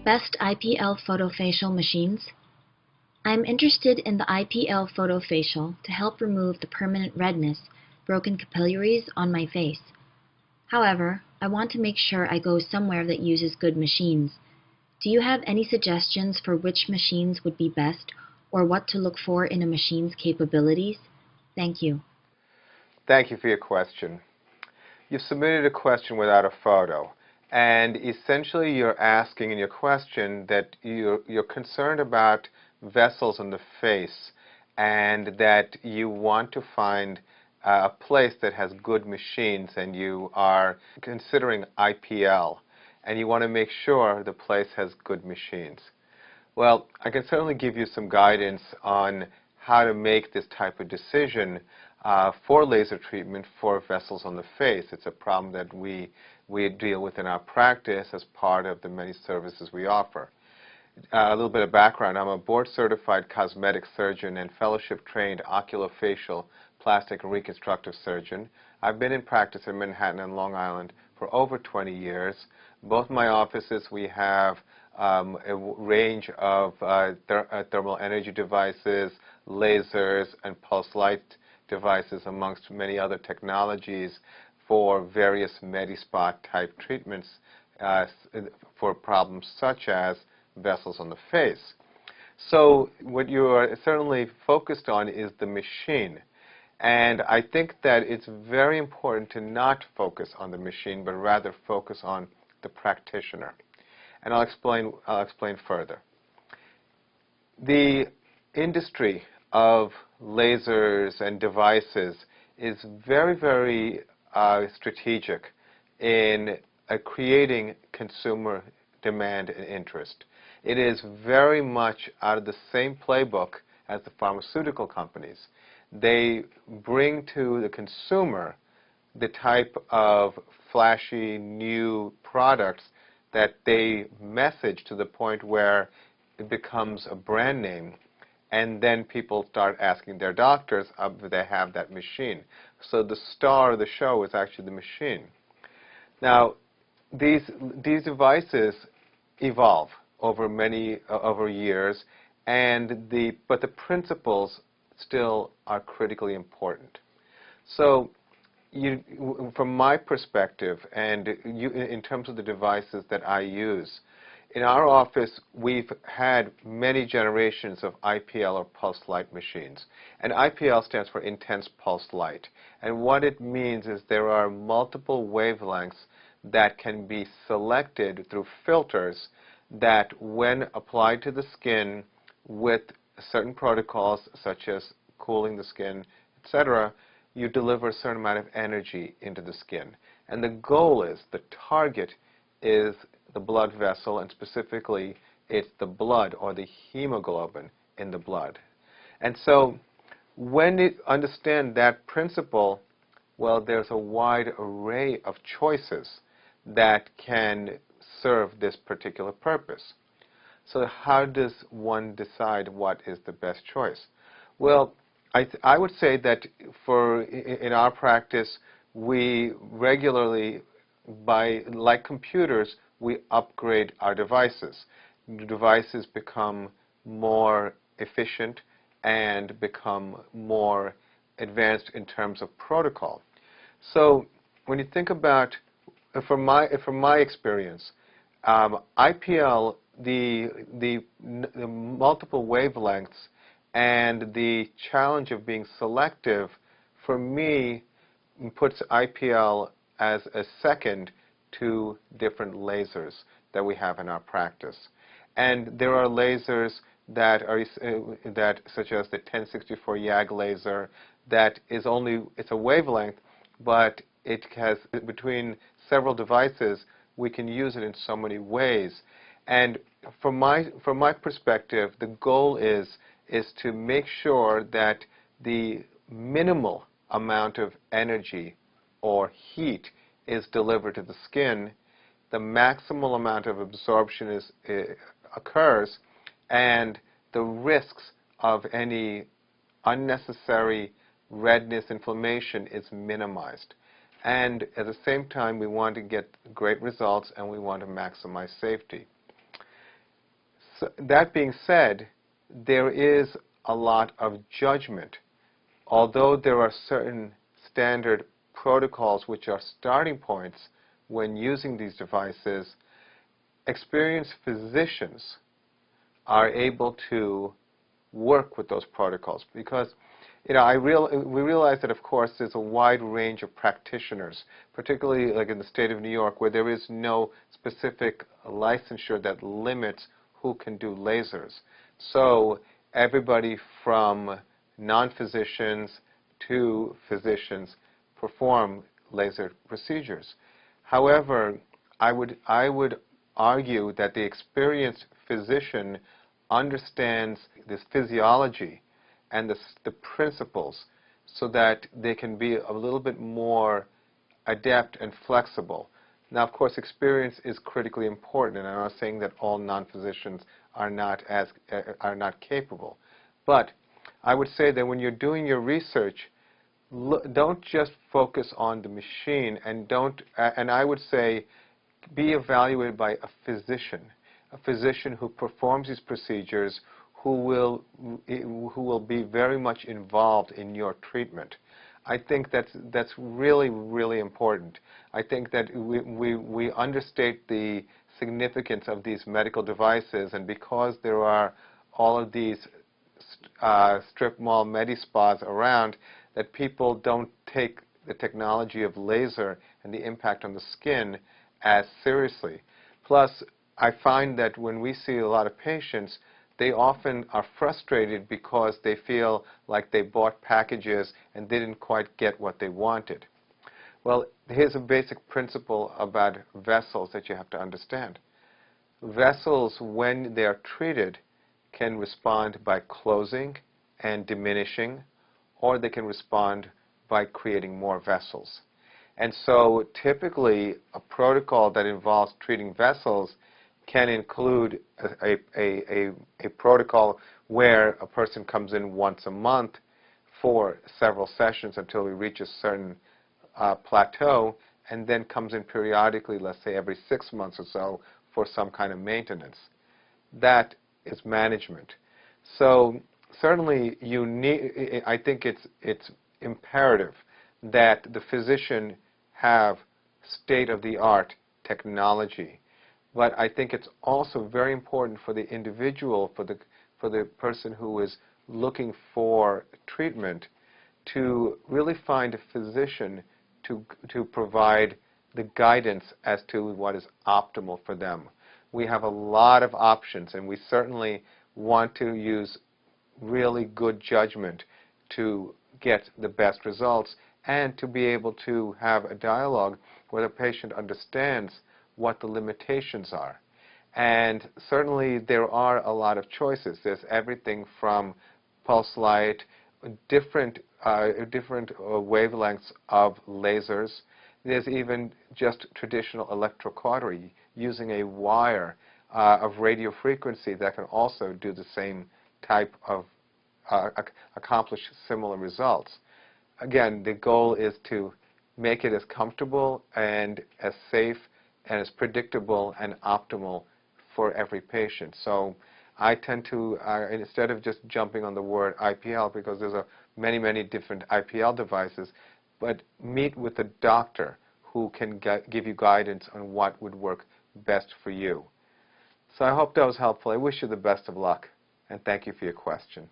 Best IPL photofacial machines. I'm interested in the IPL photofacial to help remove the permanent redness, broken capillaries on my face. However, I want to make sure I go somewhere that uses good machines. Do you have any suggestions for which machines would be best or what to look for in a machine's capabilities? Thank you. Thank you for your question. You've submitted a question without a photo, and essentially you're asking in your question that you're concerned about vessels on the face and that you want to find a place that has good machines, and you are considering IPL, and you want to make sure the place has good machines. Well, I can certainly give you some guidance on how to make this type of decision for laser treatment for vessels on the face. It's a problem that we deal with in our practice as part of the many services we offer. A little bit of background. I'm a board-certified cosmetic surgeon and fellowship-trained oculofacial plastic and reconstructive surgeon. I've been in practice in Manhattan and Long Island for over 20 years. Both my offices, we have a range of thermal energy devices, lasers, and pulse light devices, amongst many other technologies for various Medi-Spa type treatments for problems such as vessels on the face. So what you are certainly focused on is the machine. And I think that it's very important to not focus on the machine, but rather focus on the practitioner. And I'll explain further. The industry of lasers and devices is very, very strategic in creating consumer demand and interest. It is very much out of the same playbook as the pharmaceutical companies. They bring to the consumer the type of flashy new products that they message to the point where it becomes a brand name, and then people start asking their doctors if they have that machine. So the star of the show is actually the machine. Now, these devices evolve over years, but the principles still are critically important. So from my perspective, and in terms of the devices that I use, in our office, we've had many generations of IPL or pulse light machines. And IPL stands for intense pulse light. And what it means is there are multiple wavelengths that can be selected through filters that, when applied to the skin with certain protocols, such as cooling the skin, etc., you deliver a certain amount of energy into the skin. And the goal is, the target is the blood vessel, and specifically it's the blood or the hemoglobin in the blood. And so when you understand that principle, well, there's a wide array of choices that can serve this particular purpose. So how does one decide what is the best choice? Well, I would say that in our practice, we regularly, like computers, we upgrade our devices. The devices become more efficient and become more advanced in terms of protocol. So when you think about, from my experience, IPL, the multiple wavelengths and the challenge of being selective, for me, puts IPL as a second to different lasers that we have in our practice. And there are lasers that are such as the 1064 YAG laser that is it's a wavelength, but it has, between several devices, we can use it in so many ways. And from my perspective, the goal is to make sure that the minimal amount of energy or heat is delivered to the skin, the maximal amount of absorption occurs, and the risks of any unnecessary redness, inflammation is minimized. And at the same time, we want to get great results, and we want to maximize safety. So that being said, there is a lot of judgment. Although there are certain standard protocols which are starting points when using these devices, experienced physicians are able to work with those protocols because we realize that, of course, there's a wide range of practitioners, particularly like in the state of New York, where there is no specific licensure that limits who can do lasers. So everybody from non-physicians to physicians perform laser procedures. However, I would argue that the experienced physician understands this physiology and the principles so that they can be a little bit more adept and flexible. Now, of course, experience is critically important, and I'm not saying that all non-physicians are not capable. But I would say that when you're doing your research, don't just focus on the machine, and I would say be evaluated by a physician who performs these procedures, who will be very much involved in your treatment. I think that's really, really important. I think that we understate the significance of these medical devices, and because there are all of these strip mall medi-spas around, that people don't take the technology of laser and the impact on the skin as seriously. Plus, I find that when we see a lot of patients, they often are frustrated because they feel like they bought packages and didn't quite get what they wanted. Well, here's a basic principle about vessels that you have to understand. Vessels, when they are treated, can respond by closing and diminishing, or they can respond by creating more vessels. And so typically, a protocol that involves treating vessels can include a protocol where a person comes in once a month for several sessions until we reach a certain plateau, and then comes in periodically, let's say every 6 months or so, for some kind of maintenance. That is management. So certainly I think it's imperative that the physician have state-of-the-art technology. But I think it's also very important for the individual, for the person who is looking for treatment, to really find a physician to provide the guidance as to what is optimal for them. We have a lot of options, and we certainly want to use really good judgment to get the best results and to be able to have a dialogue where the patient understands what the limitations are. And certainly there are a lot of choices. There's everything from pulse light, different wavelengths of lasers. There's even just traditional electrocautery using a wire of radio frequency that can also do the same type of accomplish similar results. Again, the goal is to make it as comfortable and as safe and as predictable and optimal for every patient. So I tend to, instead of just jumping on the word IPL, because there's many, many different IPL devices, but meet with a doctor who can give you guidance on what would work best for you. So I hope that was helpful. I wish you the best of luck, and thank you for your question.